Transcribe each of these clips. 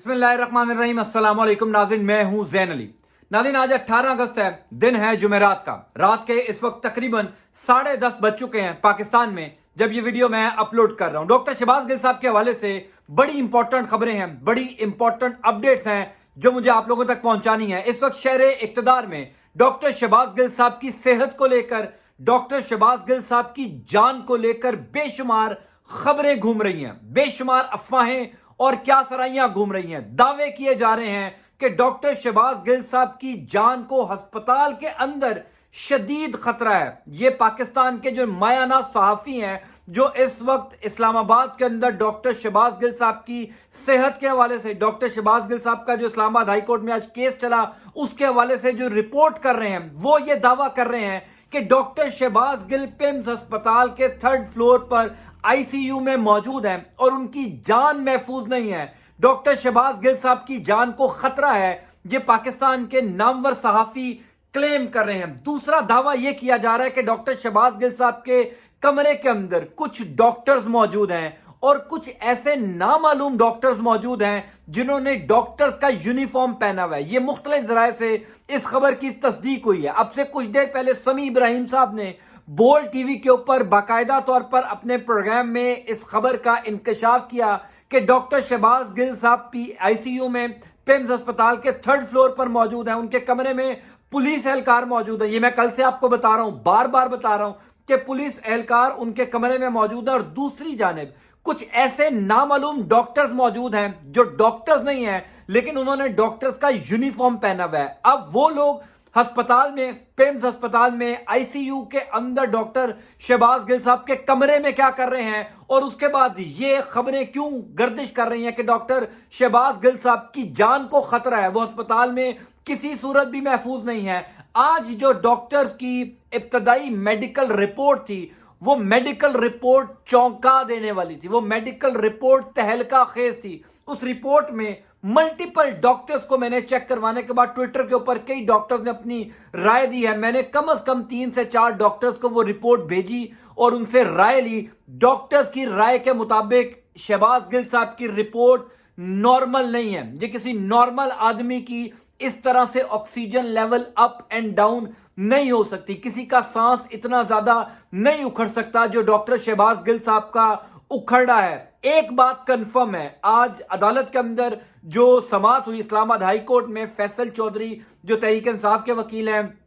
बिस्मिल्लाहिर्रहमानिर्रहीम। अस्सलाम वालेकुम नाज़रीन, मैं हूं ज़ैन अली। नाज़रीन, आज 18 अगस्त है, दिन है जुमेरात का। रात के इस वक्त तकरीबन 10:30 बज चुके हैं पाकिस्तान में जब ये वीडियो मैं अपलोड कर रहा हूं। डॉक्टर शहबाज गिल साहब के हवाले से बड़ी इंपॉर्टेंट खबरें हैं, बड़ी इंपॉर्टेंट अपडेट्स हैं जो मुझे आप लोगों तक पहुंचानी है। इस वक्त शहर इक्तदार में डॉक्टर शहबाज गिल साहब की सेहत को लेकर, डॉक्टर शहबाज गिल साहब की जान को लेकर बेशुमार खबरें घूम रही हैं, बेशुमार अफवाहें और क्या सराइयां घूम रही हैं। दावे किए जा रहे हैं कि डॉक्टर शहबाज गिल साहब की जान को अस्पताल के अंदर शदीद खतरा है। ये पाकिस्तान के जो मायाना सहाफी हैं जो इस वक्त इस्लामाबाद के अंदर डॉक्टर शहबाज गिल साहब की सेहत के हवाले से, डॉक्टर शहबाज गिल साहब का जो इस्लामाबाद हाई कोर्ट में आज केस चला उसके हवाले से जो रिपोर्ट कर रहे हैं, वो ये दावा कर रहे हैं कि डॉक्टर शहबाज गिल पिम्स अस्पताल के 3rd फ्लोर पर आईसीयू में मौजूद हैं और उनकी जान महफूज नहीं है। डॉक्टर शहबाज गिल साहब की जान को खतरा है, ये पाकिस्तान के नामवर सहाफी क्लेम कर रहे हैं। दूसरा दावा यह किया जा रहा है कि डॉक्टर शहबाज गिल साहब के कमरे के अंदर कुछ डॉक्टर्स मौजूद हैं और कुछ ऐसे नामालूम डॉक्टर्स मौजूद हैं जिन्होंने डॉक्टर्स का यूनिफॉर्म पहना हुआ है। ये मुख्तलिफ जराए से इस खबर की तस्दीक हुई है। अब से कुछ देर पहले समी इब्राहिम साहब ने बोल टीवी के ऊपर बाकायदा तौर पर अपने प्रोग्राम में इस खबर का इंकशाफ किया कि डॉक्टर शहबाज गिल साहब आईसीयू में पिम्स अस्पताल के 3rd फ्लोर पर मौजूद हैं। उनके कमरे में पुलिस एहलकार मौजूद है। ये मैं कल से आपको बता रहा हूं, बार बार बता रहा हूं कि पुलिस एहलकार उनके कमरे में मौजूद है और दूसरी जानिब कुछ ऐसे नामालूम डॉक्टर्स मौजूद हैं जो डॉक्टर्स नहीं हैं लेकिन उन्होंने डॉक्टर्स का यूनिफॉर्म पहना हुआ है। अब वो लोग अस्पताल में, पिम्स अस्पताल में आईसीयू के अंदर डॉक्टर शहबाज गिल साहब के कमरे में क्या कर रहे हैं और उसके बाद ये खबरें क्यों गर्दिश कर रही हैं कि डॉक्टर शहबाज गिल साहब की जान को खतरा है, वो अस्पताल में किसी सूरत भी महफूज नहीं है। आज जो डॉक्टर्स की इब्तदाई मेडिकल रिपोर्ट थी, वो मेडिकल रिपोर्ट चौंका देने वाली थी, वो मेडिकल रिपोर्ट तहलका खेज थी। उस रिपोर्ट में मल्टीपल डॉक्टर्स को मैंने चेक करवाने के बाद ट्विटर के ऊपर कई डॉक्टर्स ने अपनी राय दी है। मैंने कम से कम 3 से 4 डॉक्टर्स को वो रिपोर्ट भेजी और उनसे राय ली। डॉक्टर्स की राय के मुताबिक शहबाज गिल साहब की रिपोर्ट नॉर्मल नहीं है। ये किसी नॉर्मल आदमी की इस तरह से oxygen level up and down नहीं हो सकती, किसी का सांस इतना ज्यादा नहीं उखड़ सकता जो डॉक्टर शहबाज गिल साहब का उखड़ रहा है। एक बात कंफर्म है, आज अदालत के अंदर जो समाअत हुई इस्लामाबाद हाई कोर्ट में, फैसल चौधरी जो तहरीक इंसाफ के वकील हैं,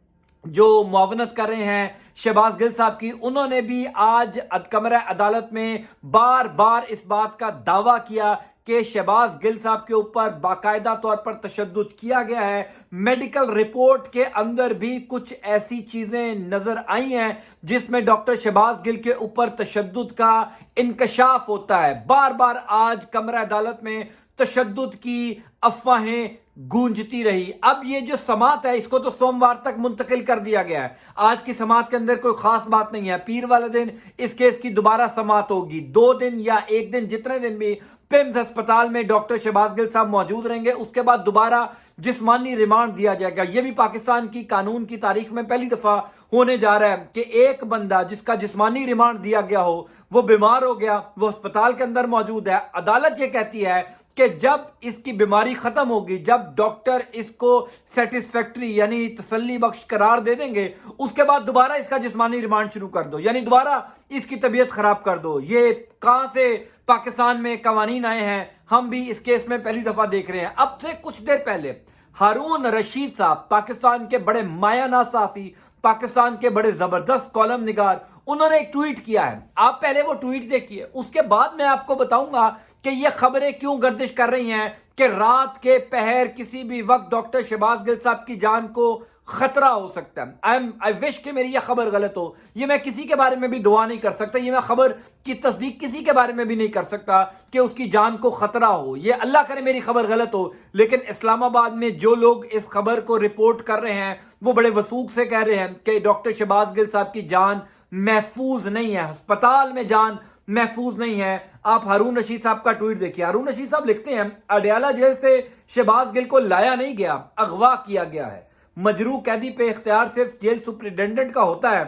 जो मुआवनत कर रहे हैं शहबाज गिल साहब की, उन्होंने भी आज कमरा अदालत में बार बार इस बात का दावा किया कि शहबाज गिल साहब के ऊपर बाकायदा तौर पर तशद्दुद किया गया है। मेडिकल रिपोर्ट के अंदर भी कुछ ऐसी चीजें नजर आई हैं जिसमें डॉक्टर शहबाज गिल के ऊपर तशद्दुद का इंकशाफ होता है। बार बार आज कमरा अदालत में तशद्दुद की अफवाहें गूंजती रही। अब ये जो समाअत है इसको तो सोमवार तक मुंतकिल कर दिया गया है। आज की समाअत के अंदर कोई खास बात नहीं है। पीर वाले दिन इस केस की दोबारा समाअत होगी। 2 दिन या 1 दिन, जितने दिन भी पिम्स अस्पताल में डॉक्टर शहबाज गिल साहब मौजूद रहेंगे, उसके बाद दोबारा जिस्मानी रिमांड दिया जाएगा। यह भी पाकिस्तान की कानून की तारीख में पहली दफा होने जा रहा है कि एक बंदा जिसका जिस्मानी रिमांड दिया गया हो, वो बीमार हो गया, वो अस्पताल के अंदर मौजूद है। अदालत ये कहती है कि जब इसकी बीमारी खत्म होगी, जब डॉक्टर इसको सेटिस्फैक्टरी यानी तसल्ली बख्श करार दे देंगे, उसके बाद दोबारा इसका जिस्मानी रिमांड शुरू कर दो, यानी दोबारा इसकी तबीयत खराब कर दो। ये कहां से पाकिस्तान में कवानीन आए हैं, हम भी इस केस में पहली दफा देख रहे हैं। अब से कुछ देर पहले हारून रशीद साहब, पाकिस्तान के बड़े मायाना साफी, पाकिस्तान के बड़े जबरदस्त कॉलम निगार, उन्होंने एक ट्वीट किया है। आप पहले वो ट्वीट देखिए, उसके बाद मैं आपको बताऊंगा कि ये खबरें क्यों गर्दिश कर रही हैं कि रात के पहर किसी भी वक्त डॉक्टर शहबाज गिल साहब की जान को खतरा हो सकता है। आई विश कि मेरी ये खबर गलत हो। ये मैं किसी के बारे में भी दुआ नहीं कर सकता, ये मैं खबर की तस्दीक किसी के बारे में भी नहीं कर सकता कि उसकी जान को खतरा हो। ये अल्लाह करे मेरी खबर गलत हो, लेकिन इस्लामाबाद में जो लोग इस खबर को रिपोर्ट कर रहे हैं वो बड़े वसूख से कह रहे हैं कि डॉक्टर शहबाज गिल साहब की जान महफूज नहीं है, अस्पताल में जान महफूज नहीं है। आप हारून रशीद साहब का ट्वीट देखिए। हारून रशीद साहब लिखते हैं, अडयाला जेल से शहबाज गिल को लाया नहीं गया, अगवा किया गया है। मजरू कैदी पे इख्तियार सिर्फ जेल सुपरिटेंडेंट का होता है।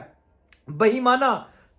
बहीमाना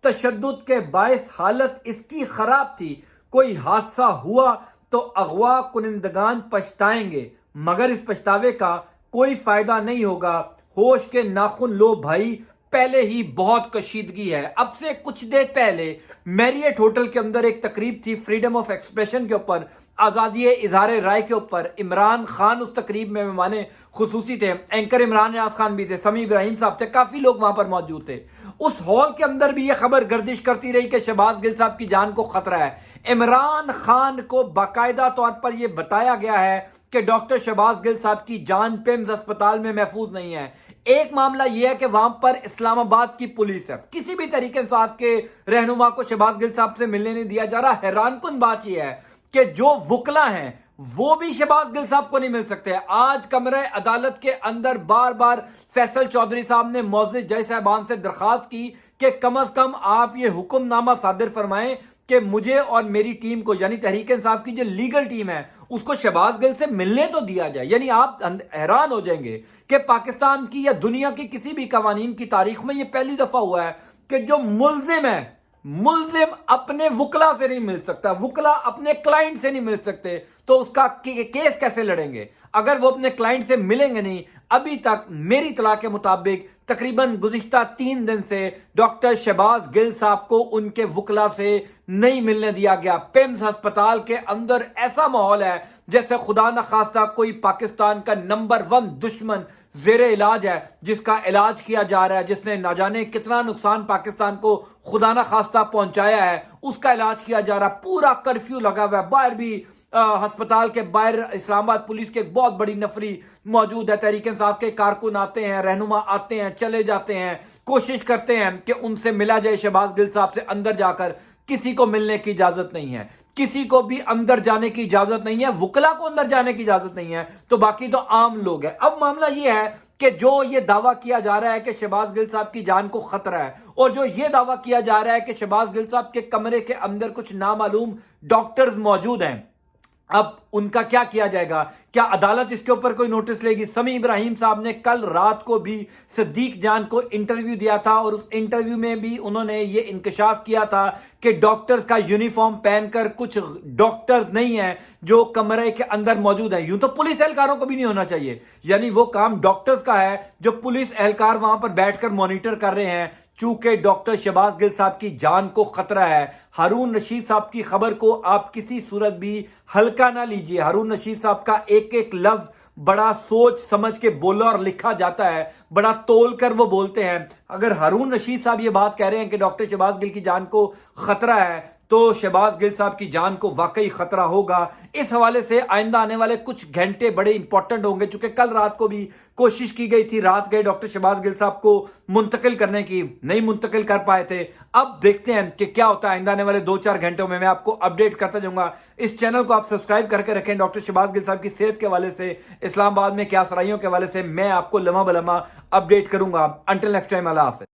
तशद्दुद के बायस हालत इसकी खराब थी, कोई हादसा हुआ تو اغوا کنندگان پچھتائیں گے، مگر اس پچھتاوے کا کوئی فائدہ نہیں ہوگا۔ ہوش کے ناخن لو بھائی، پہلے ہی بہت کشیدگی ہے۔ اب سے کچھ دیر پہلے میریٹ ہوٹل کے اندر ایک تقریب تھی فریڈم آف ایکسپریشن کے اوپر، آزادی اظہار رائے کے اوپر۔ عمران خان اس تقریب میں مہمان خصوصی تھے، اینکر عمران ریاض خان بھی تھے، سمیع ابراہیم صاحب تھے، کافی لوگ وہاں پر موجود تھے۔ اس ہال کے اندر بھی یہ خبر گردش کرتی رہی کہ شہباز گل صاحب کی جان کو خطرہ ہے۔ عمران خان کو باقاعدہ طور پر یہ بتایا گیا ہے کہ ڈاکٹر شہباز گل صاحب کی جان پیمز اسپتال میں محفوظ نہیں ہے۔ ایک معاملہ یہ ہے کہ وہاں پر اسلام آباد کی پولیس ہے، کسی بھی طریقے انصاف کے رہنما کو شہباز گل صاحب سے ملنے نہیں دیا جا رہا۔ حیران کن بات یہ ہے کہ جو وکلا ہیں وہ بھی شہباز گل صاحب کو نہیں مل سکتے۔ آج کمرہ عدالت کے اندر بار بار فیصل چودھری صاحب نے معزز جج صاحبان سے درخواست کی کہ کم از کم آپ یہ حکم نامہ صادر فرمائیں کہ مجھے اور میری ٹیم کو، یعنی تحریک انصاف کی جو لیگل ٹیم ہے، اس کو شہباز گل سے ملنے تو دیا جائے۔ یعنی آپ حیران ہو جائیں گے کہ پاکستان کی یا دنیا کی کسی بھی قوانین کی تاریخ میں یہ پہلی دفعہ ہوا ہے کہ جو ملزم ہے، ملزم اپنے وکلا سے نہیں مل سکتا، وکلا اپنے کلائنٹ سے نہیں مل سکتے، تو اس کا کیس کیسے لڑیں گے اگر وہ اپنے کلائنٹ سے ملیں گے نہیں؟ ابھی تک میری اطلاع کے مطابق تقریباً گزشتہ 3 دن سے ڈاکٹر شہباز گل صاحب کو ان کے وکلا سے نہیں ملنے دیا گیا۔ پیمز ہسپتال کے اندر ایسا ماحول ہے جیسے خدا نخواستہ کوئی پاکستان کا نمبر 1 دشمن زیر علاج ہے، جس کا علاج کیا جا رہا ہے، جس نے نہ جانے کتنا نقصان پاکستان کو خدا نخواستہ پہنچایا ہے، اس کا علاج کیا جا رہا ہے۔ پورا کرفیو لگا ہوا ہے، باہر بھی ہسپتال کے باہر اسلام آباد پولیس کے ایک بہت بڑی نفری موجود ہے، تحریک انصاف کے کارکن آتے ہیں، رہنما آتے ہیں، چلے جاتے ہیں، کوشش کرتے ہیں کہ ان سے ملا جائے شہباز گل صاحب سے۔ اندر جا کر کسی کو ملنے کی اجازت نہیں ہے، کسی کو بھی اندر جانے کی اجازت نہیں ہے، وکلا کو اندر جانے کی اجازت نہیں ہے، تو باقی تو عام لوگ ہیں۔ اب معاملہ یہ ہے کہ جو یہ دعویٰ کیا جا رہا ہے کہ شہباز گل صاحب کی جان کو خطرہ ہے، اور جو یہ دعویٰ کیا جا رہا ہے کہ شہباز گل صاحب کے کمرے کے اندر کچھ نامعلوم ڈاکٹرز موجود ہیں، اب ان کا کیا کیا جائے گا؟ کیا عدالت اس کے اوپر کوئی نوٹس لے گی؟ سمیع ابراہیم صاحب نے کل رات کو بھی صدیق جان کو انٹرویو دیا تھا، اور اس انٹرویو میں بھی انہوں نے یہ انکشاف کیا تھا کہ ڈاکٹرز کا یونیفارم پہن کر کچھ ڈاکٹرز نہیں ہیں جو کمرے کے اندر موجود ہیں۔ یوں تو پولیس اہلکاروں کو بھی نہیں ہونا چاہیے، یعنی وہ کام ڈاکٹرز کا ہے جو پولیس اہلکار وہاں پر بیٹھ کر مانیٹر کر رہے ہیں۔ چونکہ ڈاکٹر شہباز گل صاحب کی جان کو خطرہ ہے، ہارون رشید صاحب کی خبر کو آپ کسی صورت بھی ہلکا نہ لیجئے۔ ہارون رشید صاحب کا ایک ایک لفظ بڑا سوچ سمجھ کے بولا اور لکھا جاتا ہے، بڑا تول کر وہ بولتے ہیں۔ اگر ہارون رشید صاحب یہ بات کہہ رہے ہیں کہ ڈاکٹر شہباز گل کی جان کو خطرہ ہے، تو شہباز گل صاحب کی جان کو واقعی خطرہ ہوگا۔ اس حوالے سے آئندہ آنے والے کچھ گھنٹے بڑے امپورٹنٹ ہوں گے، چونکہ کل رات کو بھی کوشش کی گئی تھی، رات گئے ڈاکٹر شہباز گل صاحب کو منتقل کرنے کی، نہیں منتقل کر پائے تھے۔ اب دیکھتے ہیں کہ کیا ہوتا ہے آئندہ آنے والے 2-4 گھنٹوں میں آپ کو اپڈیٹ کرتا جاؤں گا۔ اس چینل کو آپ سبسکرائب کر کے رکھیں۔ ڈاکٹر شہباز گل صاحب کی صحت کے حوالے سے، اسلام آباد میں کیا سرائیوں کے حوالے سے میں آپ کو لمحہ بلمحہ اپڈیٹ کروں گا۔ انٹل نیکسٹ ٹائم، اللہ حافظ۔